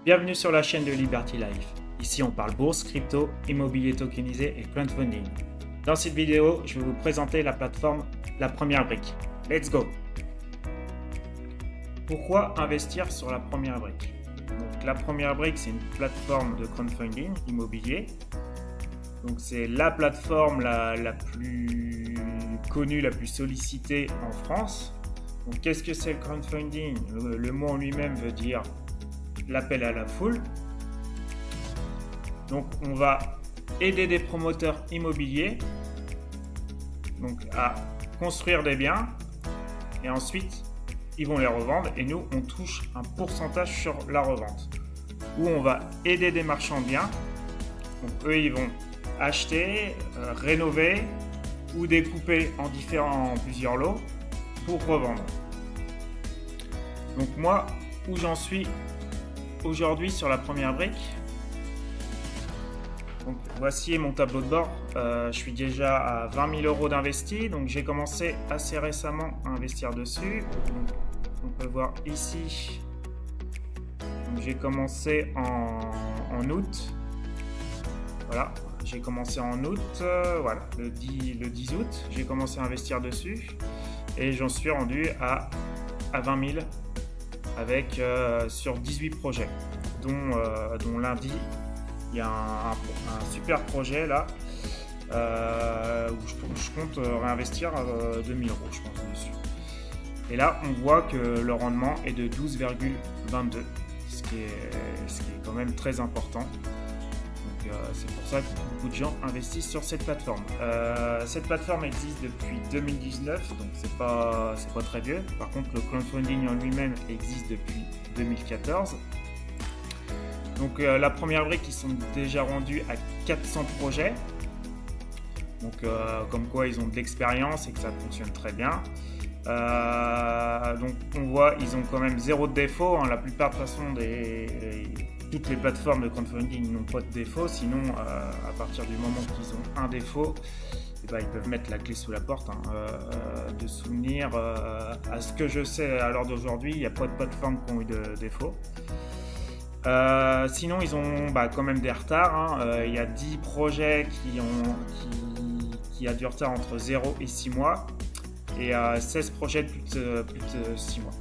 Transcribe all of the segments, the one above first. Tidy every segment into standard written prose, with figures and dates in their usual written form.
Bienvenue sur la chaîne de Liberty Life. Ici on parle bourse, crypto, immobilier tokenisé et crowdfunding. Dans cette vidéo, je vais vous présenter la plateforme La Première Brique. Let's go! Pourquoi investir sur La Première Brique? Donc, La Première Brique, c'est une plateforme de crowdfunding immobilier. Donc c'est la plateforme la plus connue, la plus sollicitée en France. Donc qu'est-ce que c'est le crowdfunding? Le mot en lui-même veut dire l'appel à la foule. Donc on va aider des promoteurs immobiliers donc à construire des biens et ensuite ils vont les revendre et nous on touche un pourcentage sur la revente. Ou on va aider des marchands de biens, donc eux ils vont acheter, rénover ou découper en plusieurs lots pour revendre. Donc moi, où j'en suis aujourd'hui sur La Première Brique, donc voici mon tableau de bord. Je suis déjà à 20 000 € d'investis, donc j'ai commencé assez récemment à investir dessus. Donc, on peut voir ici, j'ai commencé en août. Voilà, j'ai commencé en août, voilà, le 10 août, j'ai commencé à investir dessus et j'en suis rendu à 20 000 avec sur 18 projets, dont lundi, il y a un super projet là où je compte réinvestir 2 000 €, je pense, dessus. Et là, on voit que le rendement est de 12,22, ce qui est quand même très important. C'est pour ça que beaucoup de gens investissent sur cette plateforme. Cette plateforme existe depuis 2019, donc c'est pas très vieux. Par contre, le crowdfunding en lui-même existe depuis 2014. Donc La Première Brique, ils sont déjà rendus à 400 projets. Donc comme quoi ils ont de l'expérience et que ça fonctionne très bien. Donc on voit ils ont quand même zéro de défaut, hein. La plupart de toute façon toutes les plateformes de crowdfunding n'ont pas de défaut, sinon à partir du moment qu'ils ont un défaut, eh ben, ils peuvent mettre la clé sous la porte, hein. De souvenir, à ce que je sais à l'heure d'aujourd'hui, il n'y a pas de plateforme qui ont eu de défaut. Sinon ils ont quand même des retards, hein. Il y a 10 projets qui a du retard entre 0 et 6 mois et 16 projets de plus de 6 mois.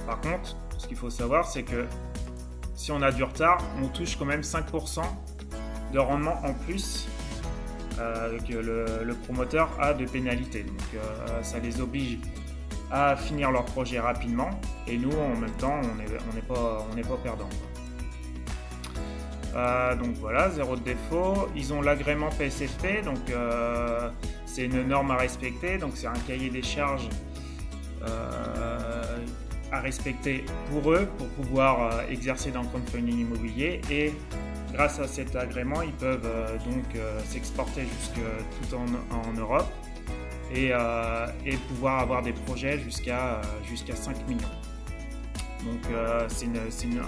Par contre, ce qu'il faut savoir, c'est que si on a du retard, on touche quand même 5% de rendement en plus que le promoteur a de pénalité. Donc ça les oblige à finir leur projet rapidement et nous en même temps on n'est pas perdant. Donc voilà, zéro de défaut. Ils ont l'agrément PSFP, donc c'est une norme à respecter, donc c'est un cahier des charges à respecter pour eux pour pouvoir exercer dans le crowdfunding immobilier, et grâce à cet agrément ils peuvent s'exporter tout en Europe et pouvoir avoir des projets jusqu'à 5 millions. Donc c'est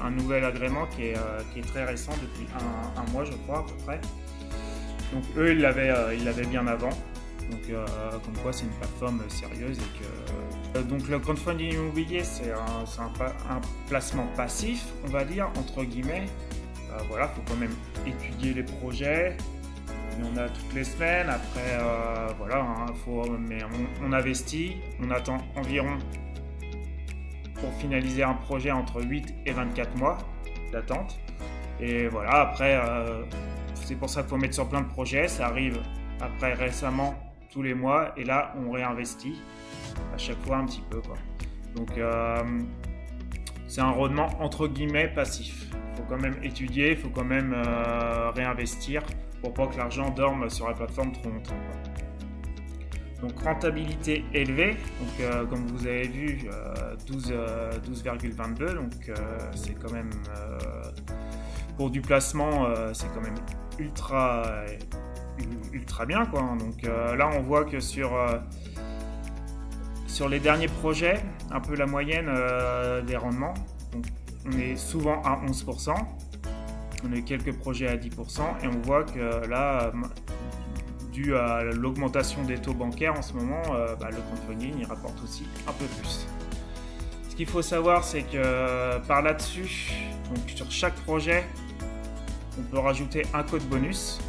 un nouvel agrément qui est très récent, depuis un mois je crois à peu près. Donc eux ils l'avaient bien avant. Donc comme quoi c'est une plateforme sérieuse et que donc le crowdfunding immobilier c'est un placement passif, on va dire, entre guillemets. Voilà, faut quand même étudier les projets. Il y en a toutes les semaines. Après voilà, hein, mais on investit, on attend environ pour finaliser un projet entre 8 et 24 mois d'attente. Et voilà, après c'est pour ça qu'il faut mettre sur plein de projets. Ça arrive après récemment tous les mois et là on réinvestit à chaque fois un petit peu, quoi. Donc c'est un rendement entre guillemets passif. Il faut quand même étudier, il faut quand même réinvestir pour pas que l'argent dorme sur la plateforme trop longtemps, quoi. Donc rentabilité élevée, donc comme vous avez vu 12,22, donc c'est quand même pour du placement c'est quand même ultra bien, quoi. Donc là on voit que sur les derniers projets, un peu la moyenne des rendements, donc on est souvent à 11%, on a quelques projets à 10% et on voit que là dû à l'augmentation des taux bancaires en ce moment, le crowdfunding il rapporte aussi un peu plus. Ce qu'il faut savoir, c'est que par là-dessus, donc sur chaque projet, on peut rajouter un code bonus.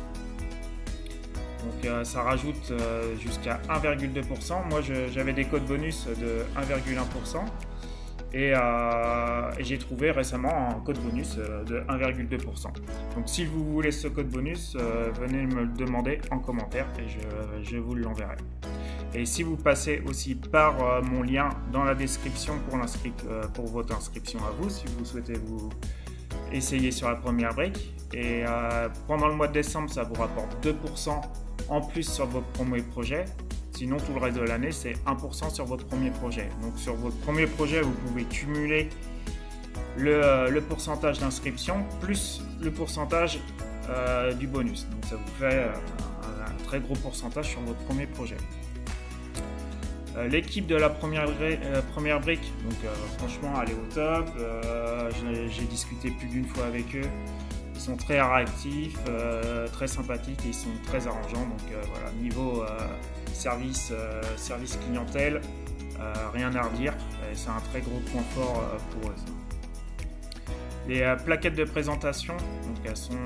Donc ça rajoute jusqu'à 1,2%. Moi j'avais des codes bonus de 1,1%. Et j'ai trouvé récemment un code bonus de 1,2%. Donc si vous voulez ce code bonus, venez me le demander en commentaire et je vous l'enverrai. Et si vous passez aussi par mon lien dans la description pour votre inscription à vous, si vous souhaitez vous essayer sur la première brique, et pendant le mois de décembre, ça vous rapporte 2% en plus sur votre premier projet. Sinon, tout le reste de l'année, c'est 1% sur votre premier projet. Donc, sur votre premier projet, vous pouvez cumuler le pourcentage d'inscription plus le pourcentage du bonus. Donc, ça vous fait un très gros pourcentage sur votre premier projet. L'équipe de la première brique, donc franchement, elle est au top. J'ai discuté plus d'une fois avec eux. Ils sont très réactifs, très sympathiques et ils sont très arrangeants. Donc voilà, niveau service clientèle, rien à redire. C'est un très gros point fort pour eux. Les plaquettes de présentation, donc elles sont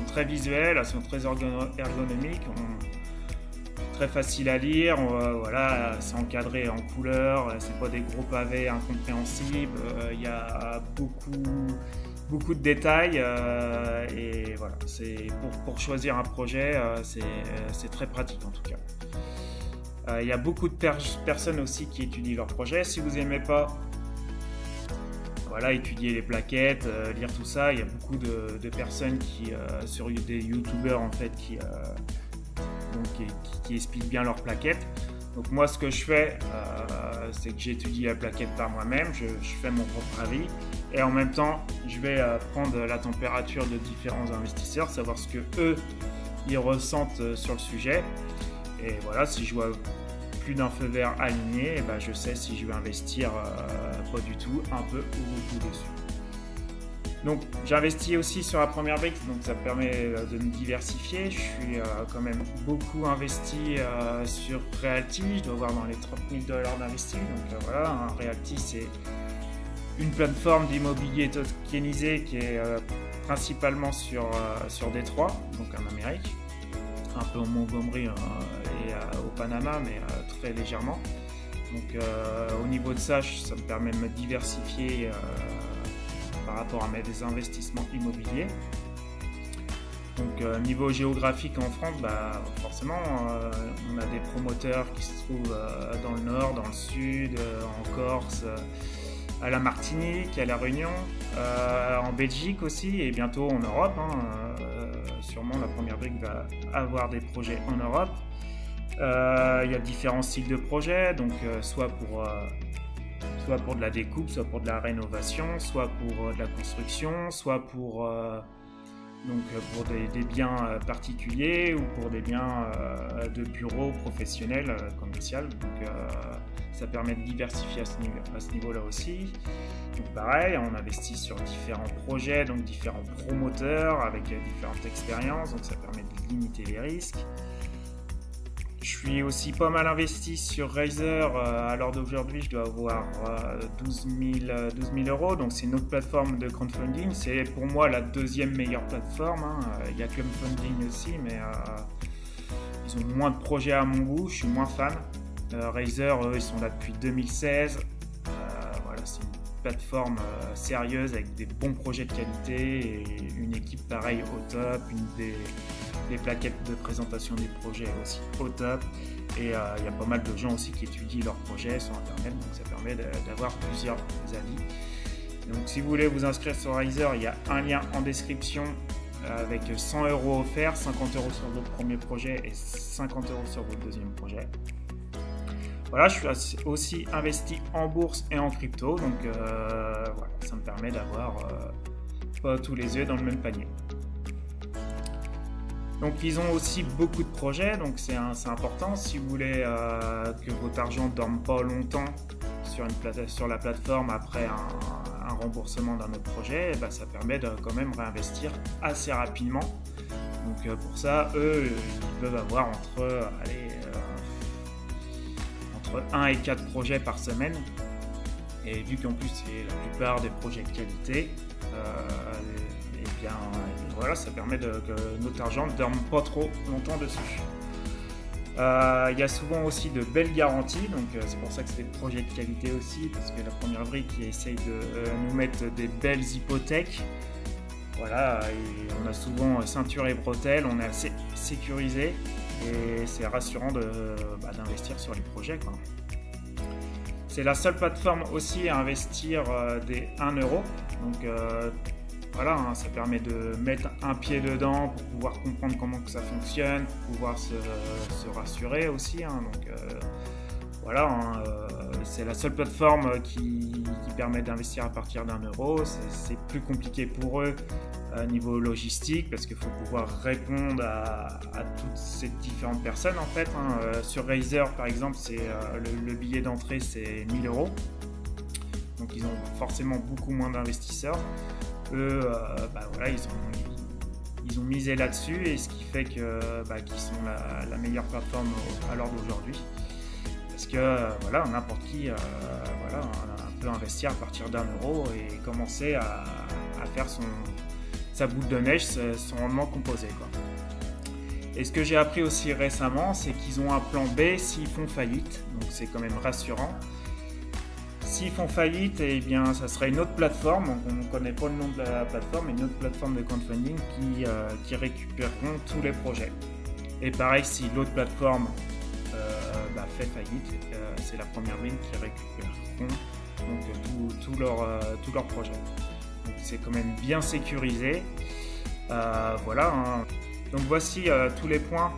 très visuelles, elles sont très ergonomiques, très faciles à lire. Voilà, c'est encadré en couleur, c'est pas des gros pavés incompréhensibles. Il y a beaucoup de détails et voilà, c'est pour choisir un projet, c'est très pratique en tout cas. Il y a beaucoup de personnes aussi qui étudient leur projet. Si vous n'aimez pas étudier les plaquettes, lire tout ça, il y a beaucoup de personnes sur des youtubeurs en fait qui expliquent bien leurs plaquettes. Donc moi ce que je fais, c'est que j'étudie la plaquette par moi-même, je fais mon propre avis et en même temps je vais prendre la température de différents investisseurs, savoir ce que eux ils ressentent sur le sujet. Et voilà, si je vois plus d'un feu vert aligné, je sais si je vais investir pas du tout, un peu ou beaucoup dessus. Donc j'investis aussi sur la première brique, donc ça me permet de me diversifier. Je suis quand même beaucoup investi sur Realty, je dois avoir dans les 30 000 $ d'investi. Donc voilà, hein, Realty c'est une plateforme d'immobilier tokenisé qui est principalement sur Détroit, donc en Amérique, un peu au Montgomery et au Panama, mais très légèrement. Donc au niveau de ça, ça me permet de me diversifier par rapport à mes investissements immobiliers. Donc niveau géographique en France, forcément on a des promoteurs qui se trouvent dans le nord, dans le sud, en Corse, à la Martinique, à la Réunion, en Belgique aussi et bientôt en Europe. Sûrement la première brique va avoir des projets en Europe. Il y a différents styles de projets, donc soit pour de la découpe, soit pour de la rénovation, soit pour de la construction, soit pour des biens particuliers ou pour des biens de bureaux professionnels, commerciaux. Donc ça permet de diversifier à ce niveau-là aussi. Donc pareil, on investit sur différents projets, donc différents promoteurs avec différentes expériences, donc ça permet de limiter les risques. Je suis aussi pas mal investi sur Raiser. À l'heure d'aujourd'hui, je dois avoir 12 000 €. Donc, c'est une autre plateforme de crowdfunding. C'est pour moi la deuxième meilleure plateforme. Il y a Clubfunding aussi, mais ils ont moins de projets à mon goût. Je suis moins fan. Raiser, eux, ils sont là depuis 2016. Voilà, c'est une plateforme sérieuse avec des bons projets de qualité et une équipe pareille au top. Des plaquettes de présentation des projets aussi au top et il y a pas mal de gens aussi qui étudient leurs projets sur internet, donc ça permet d'avoir plusieurs avis. Donc si vous voulez vous inscrire sur Raiser, il y a un lien en description avec 100 € offerts, 50 € sur votre premier projet et 50 € sur votre deuxième projet. Voilà, je suis aussi investi en bourse et en crypto, donc voilà, ça me permet d'avoir pas tous les œufs dans le même panier. Donc ils ont aussi beaucoup de projets, donc c'est important. Si vous voulez que votre argent ne dorme pas longtemps sur la plateforme après un remboursement d'un autre projet, ça permet de quand même réinvestir assez rapidement. Donc pour ça, eux, ils peuvent avoir entre 1 et 4 projets par semaine. Et vu qu'en plus c'est la plupart des projets de qualité, et bien voilà, ça permet que notre argent ne dorme pas trop longtemps dessus. Il y a souvent aussi de belles garanties, donc c'est pour ça que c'est des projets de qualité aussi, parce que la première brique essaye de nous mettre des belles hypothèques. Voilà, et on a souvent ceinture et bretelles, on est assez sécurisé et c'est rassurant d'investir sur les projets, quoi. C'est la seule plateforme aussi à investir des 1 euro. Donc voilà, hein, ça permet de mettre un pied dedans pour pouvoir comprendre comment que ça fonctionne, pour pouvoir se rassurer aussi. Hein. Donc voilà, hein, c'est la seule plateforme qui permet d'investir à partir d'1 euro. C'est plus compliqué pour eux niveau logistique parce qu'il faut pouvoir répondre à toutes ces différentes personnes en fait. Hein. Sur Razer par exemple, c'est le billet d'entrée c'est 1 000 euros. Donc ils ont forcément beaucoup moins d'investisseurs. Eux, voilà, ils ont misé là-dessus et ce qui fait qu'ils sont la meilleure plateforme à l'heure d'aujourd'hui. Parce que voilà, n'importe qui peut investir à partir d'1 euro et commencer à faire sa boule de neige, son rendement composé, quoi. Et ce que j'ai appris aussi récemment, c'est qu'ils ont un plan B s'ils font faillite, donc c'est quand même rassurant. S'ils font faillite, eh bien, ça sera une autre plateforme, donc on ne connaît pas le nom de la plateforme, mais une autre plateforme de crowdfunding qui récupéreront tous les projets. Et pareil, si l'autre plateforme fait faillite, c'est la première brique qui récupéreront tous leurs projets. Donc c'est quand même bien sécurisé. Voilà. Hein. Donc voici tous les points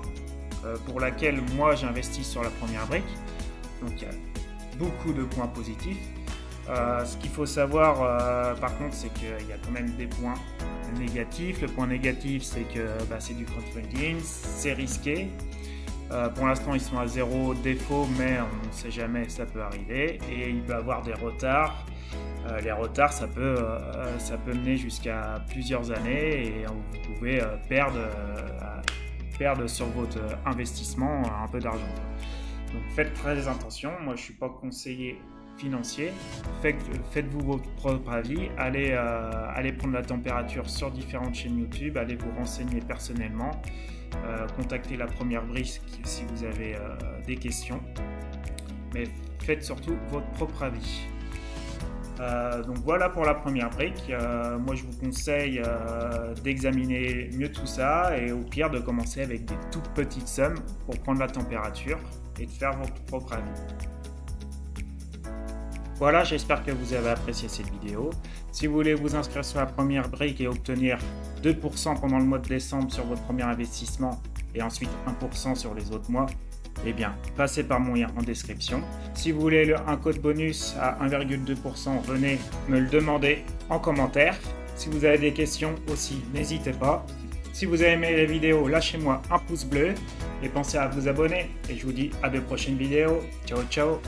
pour lesquels moi j'investis sur la première brique. Donc il y a beaucoup de points positifs. Ce qu'il faut savoir par contre, c'est qu'il y a quand même des points négatifs. Le point négatif, c'est que c'est du crowdfunding, c'est risqué. Pour l'instant, ils sont à 0 défaut, mais on ne sait jamais, ça peut arriver. Et il peut y avoir des retards. Les retards, ça peut mener jusqu'à plusieurs années et vous pouvez perdre sur votre investissement un peu d'argent. Donc faites très attention. Moi, je ne suis pas conseiller financier. Faites-vous votre propre avis. Allez prendre la température sur différentes chaînes YouTube. Allez vous renseigner personnellement. Contactez la première brique si vous avez des questions. Mais faites surtout votre propre avis. Donc voilà pour la première brique. Moi je vous conseille d'examiner mieux tout ça et au pire de commencer avec des toutes petites sommes pour prendre la température et de faire votre propre avis. Voilà, j'espère que vous avez apprécié cette vidéo. Si vous voulez vous inscrire sur la première brique et obtenir 2% pendant le mois de décembre sur votre premier investissement et ensuite 1% sur les autres mois, eh bien, passez par mon lien en description. Si vous voulez un code bonus à 1,2%, venez me le demander en commentaire. Si vous avez des questions aussi, n'hésitez pas. Si vous avez aimé la vidéo, lâchez-moi un pouce bleu et pensez à vous abonner. Et je vous dis à de prochaines vidéos. Ciao, ciao!